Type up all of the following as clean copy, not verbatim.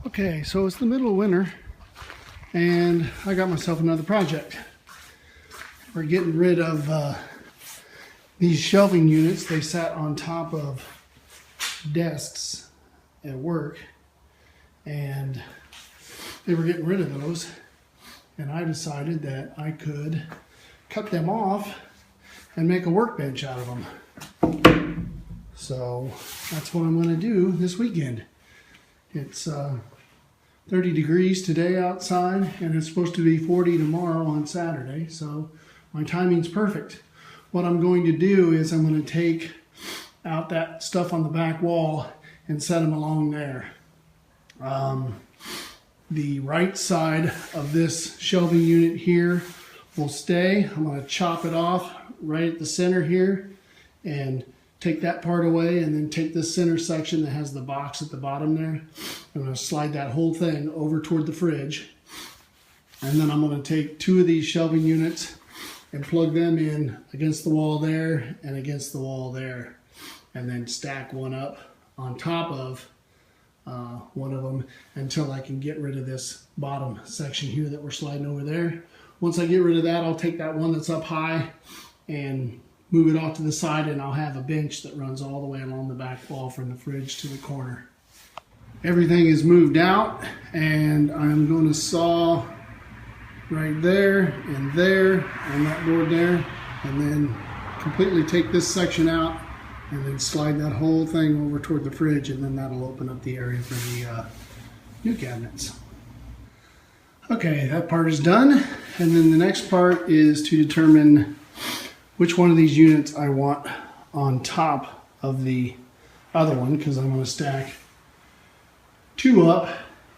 Okay, so it's the middle of winter and I got myself another project. We're getting rid of these shelving units. They sat on top of desks at work and they were getting rid of those, and I decided that I could cut them off and make a workbench out of them. So that's what I'm going to do this weekend. It's 30 degrees today outside, and it's supposed to be 40 tomorrow on Saturday, so my timing's perfect. What I'm going to do is I'm going to take out that stuff on the back wall and set them along there. The right side of this shelving unit here will stay. I'm going to chop it off right at the center here and take that part away, and then take this center section that has the box at the bottom there. I'm going to slide that whole thing over toward the fridge. And then I'm going to take two of these shelving units and plug them in against the wall there and against the wall there. And then stack one up on top of one of them until I can get rid of this bottom section here that we're sliding over there. Once I get rid of that, I'll take that one that's up high and move it off to the side, and I'll have a bench that runs all the way along the back wall from the fridge to the corner. Everything is moved out, and I'm going to saw right there and there on that board there, and then completely take this section out and then slide that whole thing over toward the fridge, and then that'll open up the area for the new cabinets. Okay, that part is done, and then the next part is to determine which one of these units I want on top of the other one, because I'm going to stack two up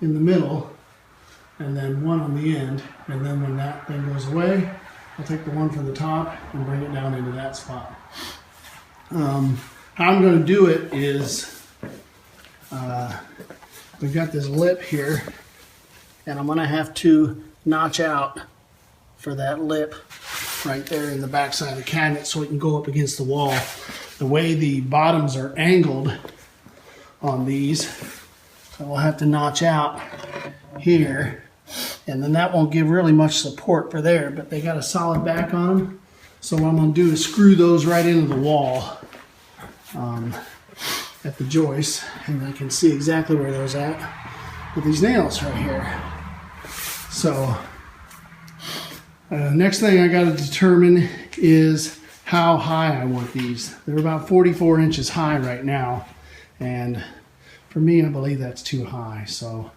in the middle and then one on the end, and then when that thing goes away, I'll take the one from the top and bring it down into that spot. How I'm going to do it is we've got this lip here, and I'm going to have to notch out for that lip right there in the back side of the cabinet so it can go up against the wall. The way the bottoms are angled on these, I will have to notch out here, and then that won't give really much support for there, but they got a solid back on them. So what I'm going to do is screw those right into the wall at the joist, and I can see exactly where those at with these nails right here. So next thing I got to determine is how high I want these. They're about 44 inches high right now, and for me, I believe that's too high. So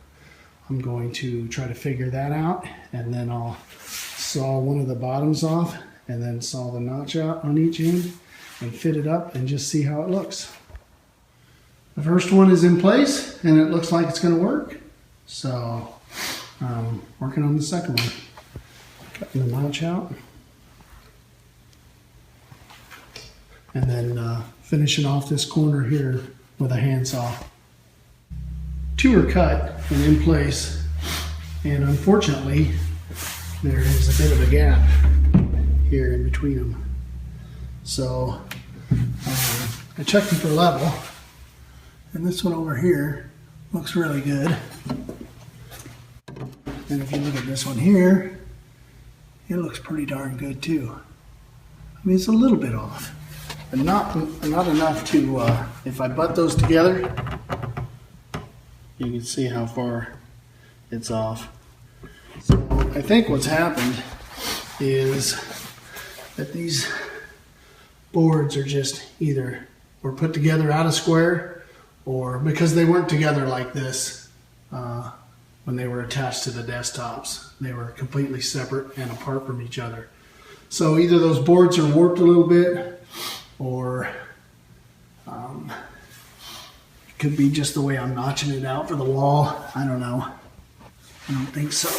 I'm going to try to figure that out, and then I'll saw one of the bottoms off and then saw the notch out on each end and fit it up and just see how it looks. The first one is in place and it looks like it's going to work. So working on the second one. Cutting the notch out, and then finishing off this corner here with a handsaw. Two are cut and in place, and unfortunately there is a bit of a gap here in between them. So I checked them for level, and this one over here looks really good. And if you look at this one here, it looks pretty darn good too. I mean, it's a little bit off, but not enough to, if I butt those together, you can see how far it's off. So I think what's happened is that these boards are just either were put together out of square, or because they weren't together like this when they were attached to the desktops. They were completely separate and apart from each other. So either those boards are warped a little bit, or it could be just the way I'm notching it out for the wall. I don't know. I don't think so.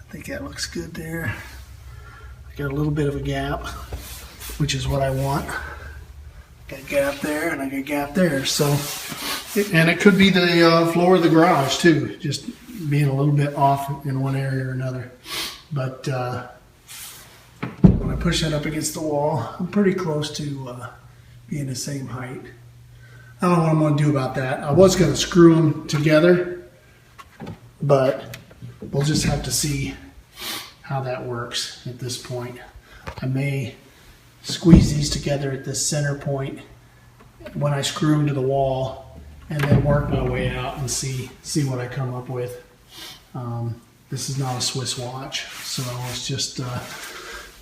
I think that looks good there. I got a little bit of a gap, which is what I want. Got a gap there and I got a gap there. So, and it could be the floor of the garage too, just being a little bit off in one area or another. But when I push that up against the wall, I'm pretty close to being the same height. I don't know what I'm going to do about that. I was going to screw them together, but we'll just have to see how that works at this point. I may squeeze these together at this center point when I screw them to the wall, and then work my way out and see what I come up with. This is not a Swiss watch, so it's just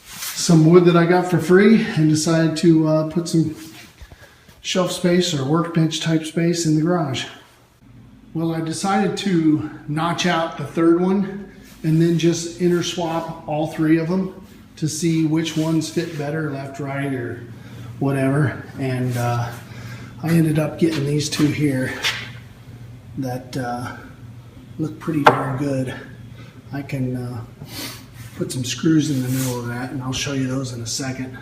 some wood that I got for free and decided to put some shelf space or workbench type space in the garage. Well, I decided to notch out the third one and then just interswap all three of them to see which ones fit better, left, right, or whatever. And I ended up getting these two here that look pretty darn good. I can put some screws in the middle of that, and I'll show you those in a second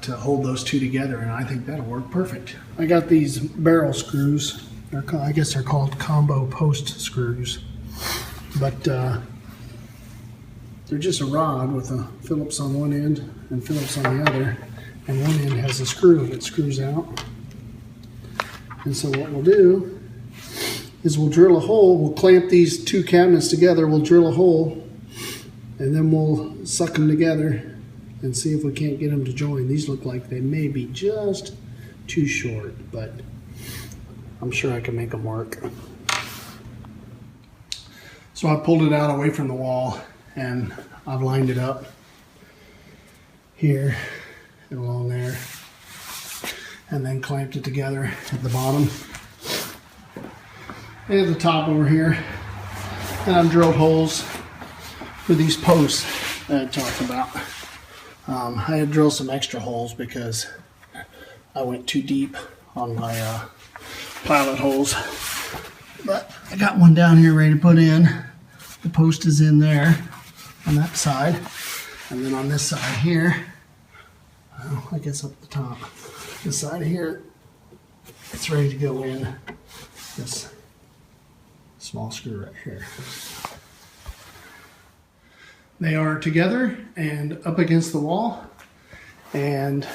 to hold those two together, and I think that'll work perfect. I got these barrel screws. I guess they're called combo post screws, but they're just a rod with a Phillips on one end and Phillips on the other, and one end has a screw that screws out. And so what we'll do is we'll drill a hole. We'll clamp these two cabinets together. We'll drill a hole, and then we'll suck them together and see if we can't get them to join. These look like they may be just too short, but I'm sure I can make them work. So I pulled it out away from the wall, and I've lined it up here and along there, and then clamped it together at the bottom and at the top over here. And I've drilled holes for these posts that I talked about. I had drilled some extra holes because I went too deep on my pilot holes, but I got one down here ready to put in. The post is in there on that side, and then on this side here, well, I guess up at the top, this side here, it's ready to go in this small screw right here. They are together and up against the wall, and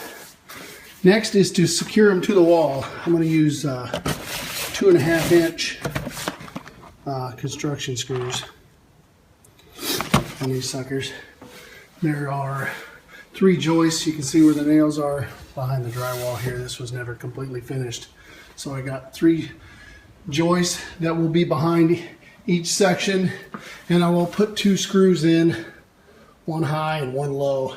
next is to secure them to the wall. I'm going to use 2.5 inch construction screws on these suckers. There are 3 joists. You can see where the nails are behind the drywall here. This was never completely finished, so I got 3 joists that will be behind each section, and I will put 2 screws in, one high and one low,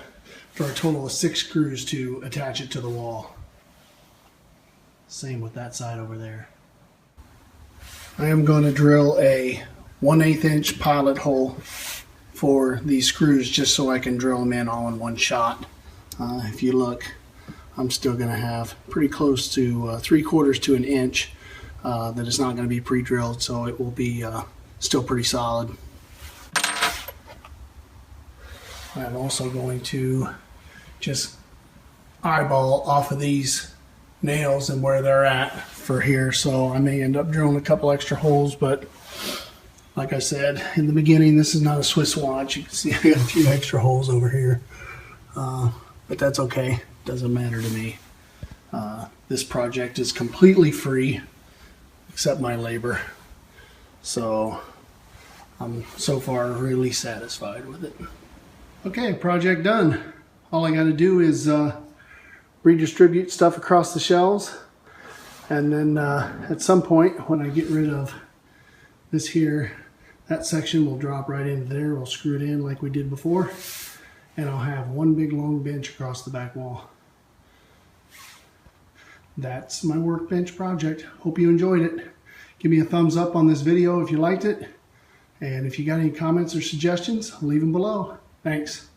for a total of 6 screws to attach it to the wall. Same with that side over there. I am going to drill a 1/8 inch pilot hole for these screws, just so I can drill them in all in one shot. If you look, I'm still going to have pretty close to 3/4 to an inch that is not going to be pre-drilled, so it will be still pretty solid. I'm also going to just eyeball off of these nails and where they're at for here, so I may end up drilling a couple extra holes, but like I said in the beginning, this is not a Swiss watch. You can see I got a few extra holes over here, but that's okay. Doesn't matter to me. This project is completely free except my labor, so I'm so far really satisfied with it. Okay, project done. All I got to do is redistribute stuff across the shelves, and then at some point when I get rid of this here, that section will drop right into there. We'll screw it in like we did before, and I'll have one big long bench across the back wall. That's my workbench project. Hope you enjoyed it. Give me a thumbs up on this video if you liked it, and if you got any comments or suggestions, leave them below. Thanks.